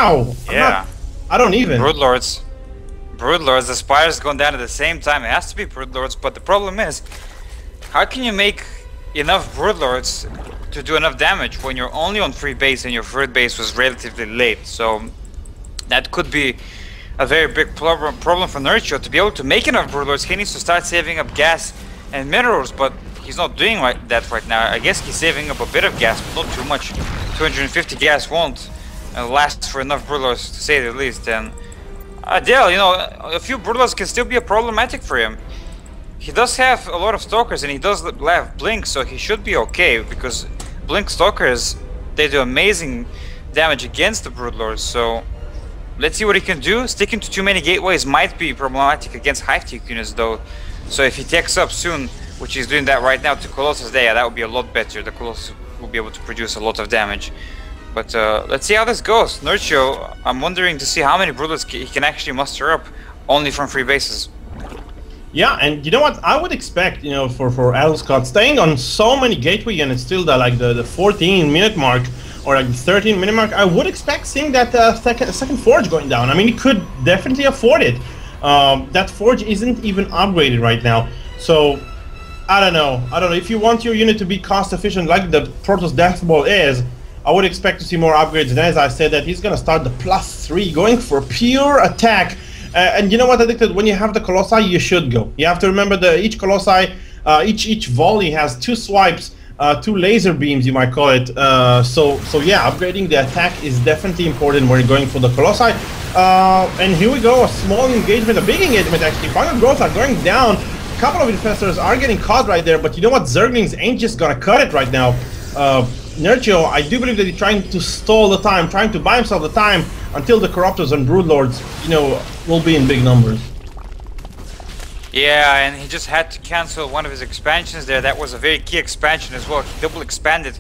How? Yeah. I don't even. Broodlords. Broodlords, the Spire's going down at the same time. It has to be Broodlords, but the problem is, how can you make enough Broodlords to do enough damage when you're only on free base and your third base was relatively late? So that could be a very big problem for Nerchio. To be able to make enough Broodlords, he needs to start saving up gas and minerals, but he's not doing that right now. I guess he's saving up a bit of gas, but not too much. 250 gas won't last for enough Broodlords, to say the least. And Adel, you know, a few Broodlords can still be problematic for him. He does have a lot of Stalkers, and he does have Blink, so he should be okay, because Blink Stalkers, they do amazing damage against the Broodlords. So let's see what he can do. Sticking to too many gateways might be problematic against Hive-Tech units, though. So if he takes up soon, which he's doing that right now, to Colossus, yeah, that would be a lot better. The Colossus will be able to produce a lot of damage. But let's see how this goes. Nerchio, I'm wondering to see how many Broodlords he can actually muster up only from free bases. Yeah, and you know what? I would expect, you know, for Adel Scott staying on so many gateway units till the 14-minute mark or like the 13-minute mark. I would expect seeing that second forge going down. I mean, he could definitely afford it. That forge isn't even upgraded right now, so I don't know. If you want your unit to be cost efficient like the Protoss Death Ball is, I would expect to see more upgrades. And as I said, that he's gonna start the +3, going for pure attack. And you know what, Addicted? When you have the Colossi, you should go. You have to remember that each Colossi, each volley has 2 swipes, 2 laser beams, you might call it. So yeah, upgrading the attack is definitely important when you're going for the Colossi. And here we go, a small engagement, a big engagement actually. Final growths are going down. A couple of infestors are getting caught right there, but you know what? Zerglings ain't just gonna cut it right now. Nerchio, I do believe that he's trying to stall the time, trying to buy himself the time until the Corruptors and Broodlords, you know, will be in big numbers. Yeah, and he just had to cancel one of his expansions there. That was a very key expansion as well. He double expanded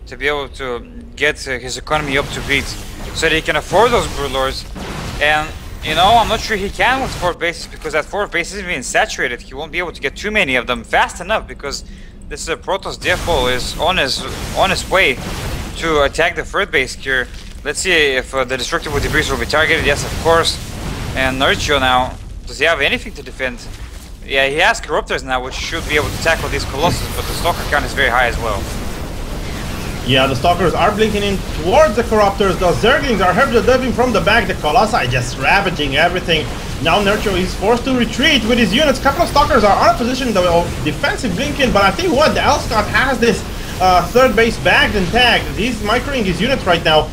to be able to get his economy up to beat, so that he can afford those Broodlords. And, you know, I'm not sure he can with 4 bases, because that 4 base isn't being saturated. He won't be able to get too many of them fast enough, because this Protoss Death Ball is on his way to attack the 3rd base here. Let's see if the Destructible Debris will be targeted. Yes, of course. And Nerchio now, does he have anything to defend? Yeah, he has Corruptors now, which should be able to tackle these Colossus, but the Stalker count is very high as well. Yeah, the Stalkers are blinking in towards the Corruptors. The Zerglings are diving from the back. The Colossi just ravaging everything. Now Nerchio is forced to retreat with his units. A couple of Stalkers are out of position, though, defensive blinking. But I think what, the Adel Scott has this 3rd base bagged and tagged. He's microing his units right now.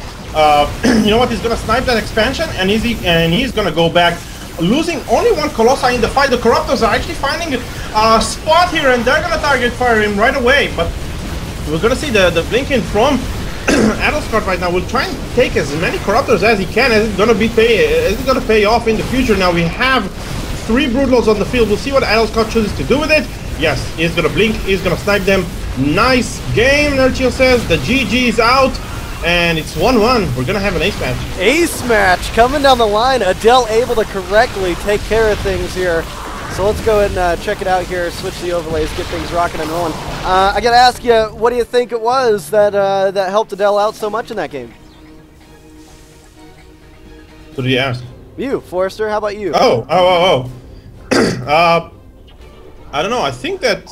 You know what? He's gonna snipe that expansion, and he's gonna go back, losing only 1 Colossi in the fight. The Corruptors are actually finding a spot here, and they're gonna target fire him right away. But we're gonna see the blinking from Adel Scott right now. Will try and take as many Corruptors as he can. Is it gonna pay off in the future? Now we have 3 Broodlords on the field. We'll see what Adel Scott chooses to do with it. Yes, he's gonna blink. He's gonna snipe them. Nice game, Nerchio says. The GG's out. And it's 1-1. We're gonna have an ace match. Ace match coming down the line. Adel able to correctly take care of things here. So let's go ahead and check it out here. Switch the overlays, get things rocking and rolling. I gotta ask you, what do you think it was that that helped Adel out so much in that game? What did you ask? You, Forrester. How about you? Oh. I don't know. I think that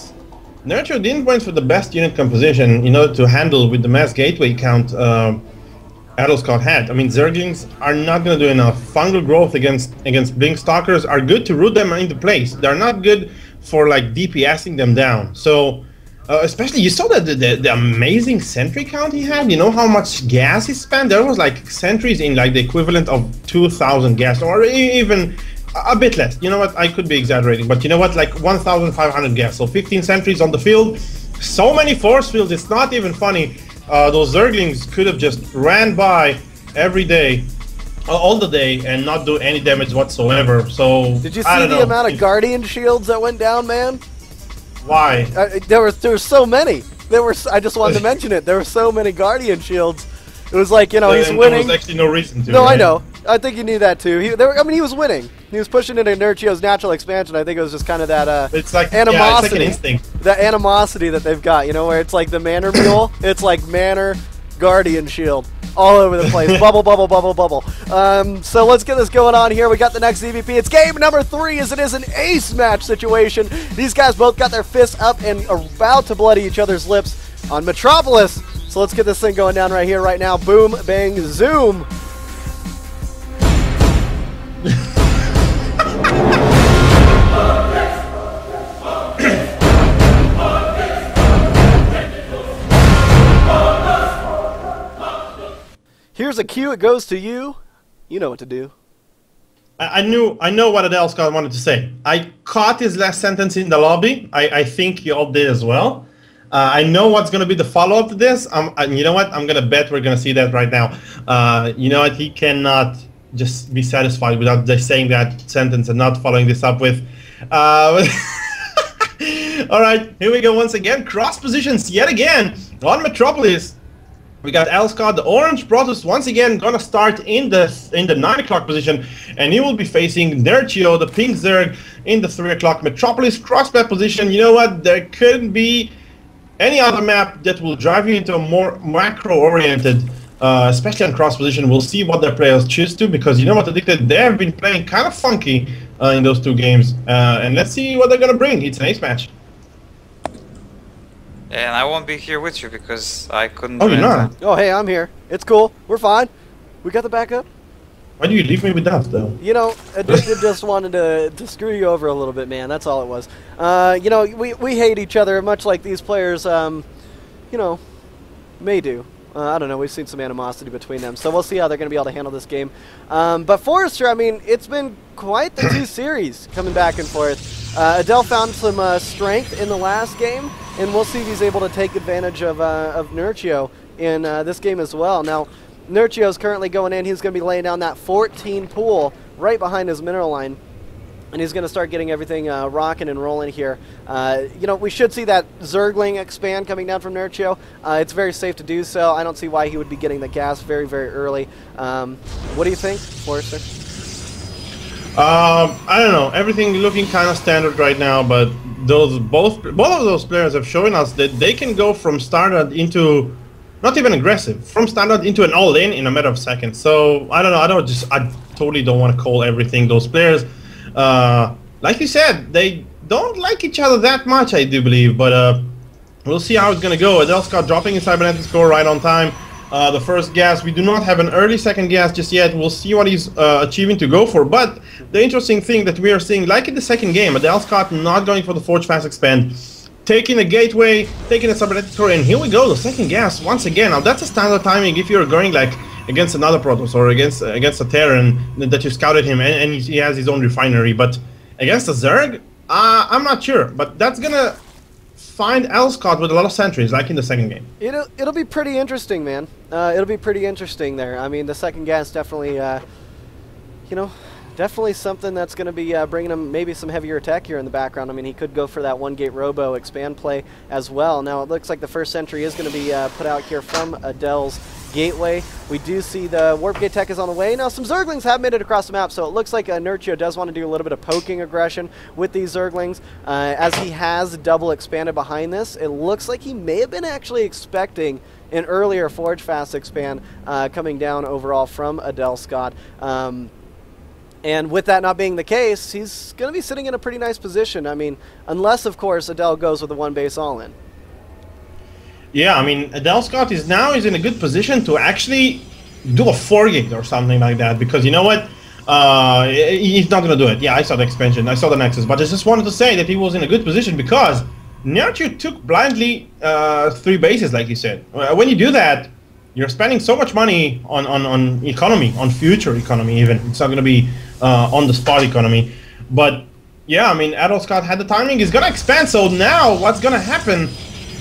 Nerchio didn't went for the best unit composition, you know, to handle with the mass gateway count Adel Scott had. I mean, Zerglings are not going to do enough. Fungal growth against Blink Stalkers are good to root them into place. They're not good for like DPSing them down. So, especially you saw that the amazing sentry count he had. You know how much gas he spent? There was like sentries in like the equivalent of 2,000 gas, or even a bit less. You know what? I could be exaggerating, but you know what? Like 1,500 gas. So 15 sentries on the field. So many force fields. It's not even funny. Those Zerglings could have just ran by every day, all the day, and not do any damage whatsoever. So did you see the amount of Guardian shields that went down, man? Why? There were so many. I just wanted to mention it. There were so many Guardian shields. It was like, you know, he's winning. There was actually no reason to. No, right? I know. I think you knew that too. I mean, he was winning. He was pushing into Nerchio's natural expansion. I think it was just kind of that it's like, animosity. Yeah, it's like an instinct. That animosity that they've got, you know, where it's like the Manor Mule. It's like Manor, Guardian Shield. All over the place. Bubble, bubble, bubble, bubble. So let's get this going on here. We got the next EVP. It's game number 3 as it is an ace match situation. These guys both got their fists up and about to bloody each other's lips on Metropolis. So let's get this thing going down right here, right now. Boom, bang, zoom. Here's a cue. It goes to you. You know what to do. I know what Adel Scott wanted to say. I caught his last sentence in the lobby. I think you all did as well. I know what's going to be the follow-up to this. You know what? I'm going to bet we're going to see that right now. You know what? He cannot just be satisfied without just saying that sentence and not following this up with. All right, here we go once again. Cross positions yet again on Metropolis. We got Adel Scott, the orange Protoss, once again gonna start in the 9 o'clock position, and he will be facing Nerchio, the pink Zerg, in the 3 o'clock Metropolis cross map position. You know what? There couldn't be any other map that will drive you into a more macro-oriented, especially on cross position. We'll see what their players choose to, because you know what, Addicted, they have been playing kind of funky in those 2 games, and let's see what they're gonna bring. It's an ace match. And I won't be here with you because I couldn't. Oh, you're not? Oh, hey, I'm here. It's cool. We're fine. We got the backup. Why do you leave me with that, though? You know, Addicted just wanted to screw you over a little bit, man. That's all it was. You know, we hate each other, much like these players, you know, may do. I don't know. We've seen some animosity between them, so we'll see how they're going to be able to handle this game. But Forrester, I mean, it's been quite the 2 series coming back and forth. Adel found some strength in the last game, and we'll see if he's able to take advantage of Nerchio in this game as well. Now, Nerchio's currently going in. He's going to be laying down that 14 pool right behind his mineral line. And he's going to start getting everything rocking and rolling here. You know, we should see that Zergling expand coming down from Nerchio. It's very safe to do so. I don't see why he would be getting the gas very, very early. What do you think, Forrester? I don't know. Everything looking kind of standard right now, but both of those players have shown us that they can go from standard into not even aggressive, from standard into an all-in a matter of seconds. So I don't know. I totally don't want to call everything those players. Like you said, they don't like each other that much, I do believe, but we'll see how it's gonna go. Adel Scott dropping his cybernetic score right on time. The first gas, we do not have an early second gas just yet. We'll see what he's achieving to go for. But the interesting thing that we are seeing, like in the second game, Adel Scott not going for the Forge Fast Expand, taking a gateway, taking a cybernetic score, and here we go, the second gas once again. Now that's a standard timing if you're going like against another Protoss or against a Terran that you scouted him and he has his own refinery. But against a Zerg, I'm not sure. But that's gonna find Adel Scott with a lot of sentries, like in the second game. It'll be pretty interesting, man. It'll be pretty interesting there. I mean, the second gas definitely, you know, definitely something that's going to be bringing him maybe some heavier attack here in the background. I mean, he could go for that 1-gate robo expand play as well. Now, it looks like the first sentry is going to be put out here from Adel's gateway. We do see the warp gate tech is on the way. Now, some Zerglings have made it across the map, so it looks like Nerchio does want to do a little bit of poking aggression with these Zerglings. As he has double expanded behind this, it looks like he may have been actually expecting an earlier Forge Fast expand coming down overall from Adel Scott. And with that not being the case, he's going to be sitting in a pretty nice position. I mean, unless, of course, Adel goes with a 1-base all-in. Yeah, I mean, Adel Scott is in a good position to actually do a 4-gate or something like that, because you know what? He's not going to do it. Yeah, I saw the expansion, I saw the Nexus, but I just wanted to say that he was in a good position because Nerchio took blindly 3 bases, like you said. When you do that, you're spending so much money on economy, on future economy even. It's not going to be on the spot economy. But yeah, I mean, Adel Scott had the timing. He's going to expand. So now what's going to happen,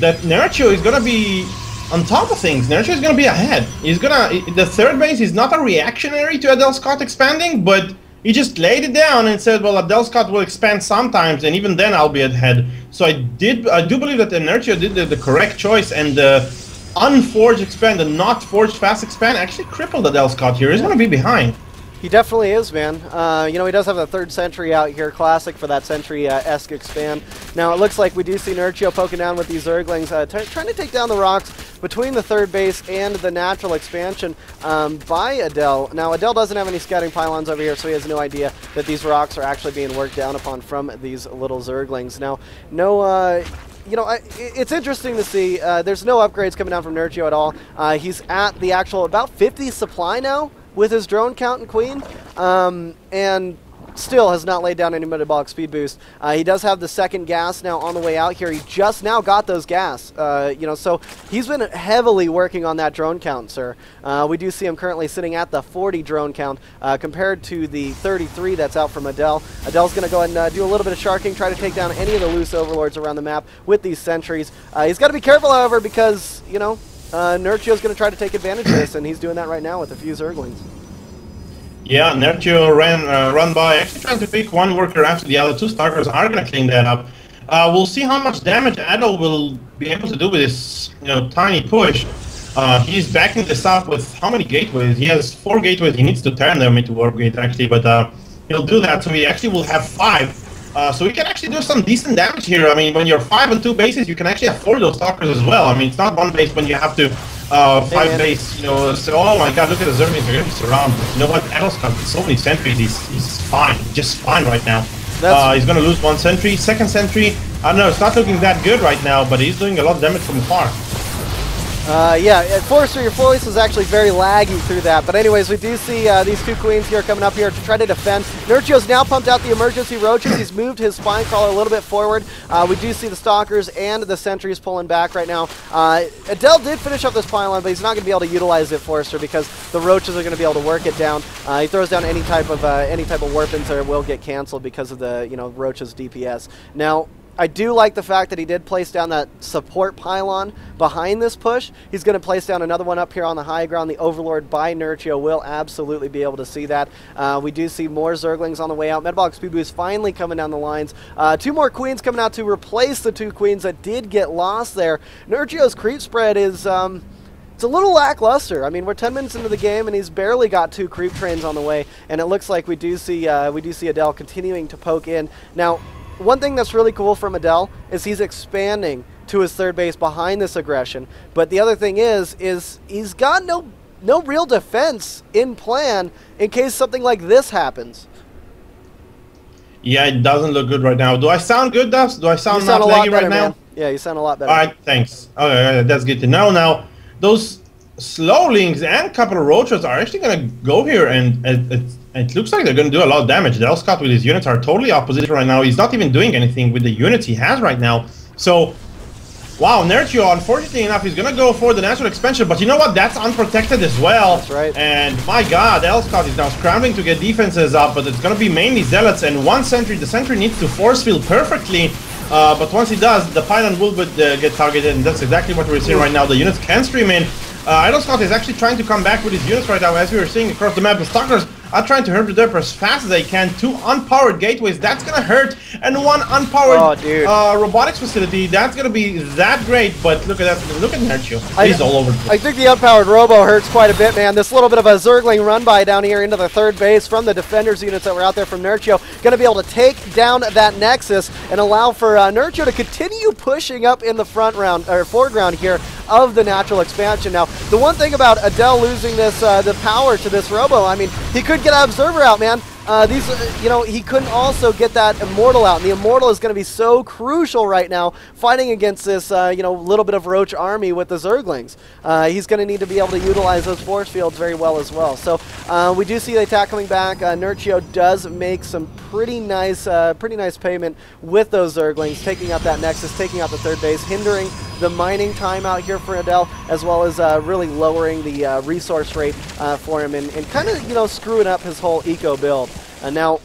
that Nerchio is going to be on top of things. Nerchio is going to be ahead. He's going to, the 3rd base is not a reactionary to Adel Scott expanding, but he just laid it down and said, well, Adel Scott will expand sometimes, and even then I'll be ahead. So I do believe that Nerchio did the correct choice, and the unforged expand and not forged fast expand actually crippled Adel Scott here. He's going to be behind. He definitely is, man. You know, he does have a 3rd sentry out here, classic for that sentry-esque expand. Now, it looks like we do see Nerchio poking down with these Zerglings, trying to take down the rocks between the 3rd base and the natural expansion by Adel. Now, Adel doesn't have any scouting pylons over here, so he has no idea that these rocks are actually being worked down upon from these little Zerglings. Now, no... you know, it's interesting to see. There's no upgrades coming down from Nerchio at all. He's at the actual about 50 supply now with his drone count and queen, and still has not laid down any metabolic speed boost. He does have the 2nd gas now on the way out here. He just now got those gas, you know, so he's been heavily working on that drone count, sir. We do see him currently sitting at the 40 drone count compared to the 33 that's out from Adel. Adel's going to go ahead and do a little bit of sharking, try to take down any of the loose overlords around the map with these sentries. He's got to be careful, however, because, you know, Nerchio's going to try to take advantage of this, and he's doing that right now with a few Zerglings. Yeah, Nerchio run by, actually trying to pick one worker after the other. 2 Stalkers are going to clean that up. We'll see how much damage Adel will be able to do with this, you know, tiny push. He's backing this up with how many gateways? He has 4 gateways. He needs to turn them into warp gate, actually, but he'll do that, so he actually will have 5. So we can actually do some decent damage here. I mean, when you're 5 on 2 bases, you can actually afford those Stalkers as well. I mean, it's not 1 base when you have to 5 base, you know. So, oh my god, look at the Zerglings, they're going to be surrounded. You know what? Adel's got so many sentries, he's fine, just fine right now. He's going to lose 1 sentry, 2nd sentry. I don't know, it's not looking that good right now, but he's doing a lot of damage from afar. Yeah, Forrester, your voice is actually very laggy through that. But anyways, we do see these 2 queens here coming up here to try to defend. Nerchio's now pumped out the emergency roaches. He's moved his spine crawler a little bit forward. We do see the stalkers and the sentries pulling back right now. Adel did finish up this pylon, but he's not going to be able to utilize it, Forrester, because the roaches are going to be able to work it down. He throws down any type of warpins, or it will get canceled because of the, you know, roaches DPS. Now, I do like the fact that he did place down that support pylon behind this push. He's going to place down another one up here on the high ground. The Overlord by Nerchio will absolutely be able to see that. We do see more Zerglings on the way out. Metabolic Speed Boost finally coming down the lines. 2 more Queens coming out to replace the 2 Queens that did get lost there. Nerchio's creep spread is... it's a little lackluster. I mean, we're 10 minutes into the game, and he's barely got 2 creep trains on the way. And it looks like we do see Adel continuing to poke in. Now, one thing that's really cool from Adel is he's expanding to his 3rd base behind this aggression. But the other thing is he's got no real defense in plan in case something like this happens. Yeah, it doesn't look good right now. Do I sound good, Dust? Do I sound not laggy right now? Man. Yeah, you sound a lot better. All right, thanks. Okay, that's good to know. Now, those Slowlings and a couple of roaches are actually going to go here, and it looks like they're going to do a lot of damage. Adel Scott with his units are totally opposition right now. He's not even doing anything with the units he has right now. So, wow, Nerchio, unfortunately enough, is going to go for the natural expansion, but you know what? That's unprotected as well. That's right. And my god, Adel Scott is now scrambling to get defenses up, but it's going to be mainly Zealots and 1 sentry. The sentry needs to force field perfectly. But once he does, the pylon will get targeted, and that's exactly what we're seeing right now. The units can stream in. Adel Scott is actually trying to come back with his units right now, as we were seeing across the map. The Stalkers are trying to hurt the Derp as fast as they can. 2 unpowered gateways, that's gonna hurt. And 1 unpowered robotics facility, that's gonna be that great. But look at that, look at Nerchio. He's all over. I think the unpowered robo hurts quite a bit, man. This little bit of a Zergling run by down here into the 3rd base from the defenders units that were out there from Nerchio. Gonna be able to take down that Nexus and allow for Nerchio to continue pushing up in the foreground here of the natural expansion. Now, the one thing about Adel losing this, the power to this robo, I mean, he could get an Observer out, man. You know, he couldn't also get that Immortal out, and the Immortal is going to be so crucial right now, fighting against this, you know, little bit of Roach army with the Zerglings. He's going to need to be able to utilize those force fields very well as well. So we do see the attack coming back. Nerchio does make some pretty nice payment with those Zerglings, taking out that Nexus, taking out the 3rd base, hindering the mining time out here for Adel, as well as really lowering the resource rate for him, and kind of, you know, screwing up his whole eco build. Now,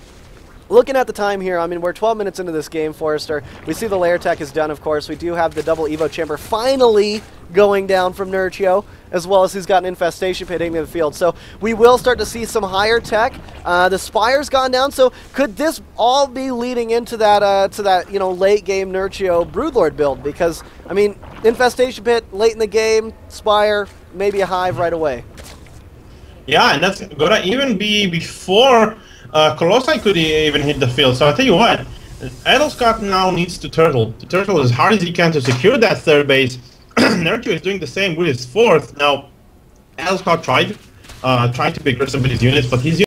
looking at the time here, I mean, we're 12 minutes into this game, Forrester. We see the layer tech is done, of course. We do have the double Evo chamber finally going down from Nerchio, as well as he's got an infestation pit hitting the field. So we will start to see some higher tech. The Spire's gone down, so could this all be leading into that, you know, late game Nerchio Broodlord build? Because, I mean, infestation pit late in the game, Spire, maybe a hive right away. Yeah, and that's gonna even be before Colossi could even hit the field. So I tell you what, Adel Scott now needs to turtle. To turtle as hard as he can to secure that third base. Nerchio is doing the same with his fourth. Now, Adel Scott tried to be aggressive with his units, but his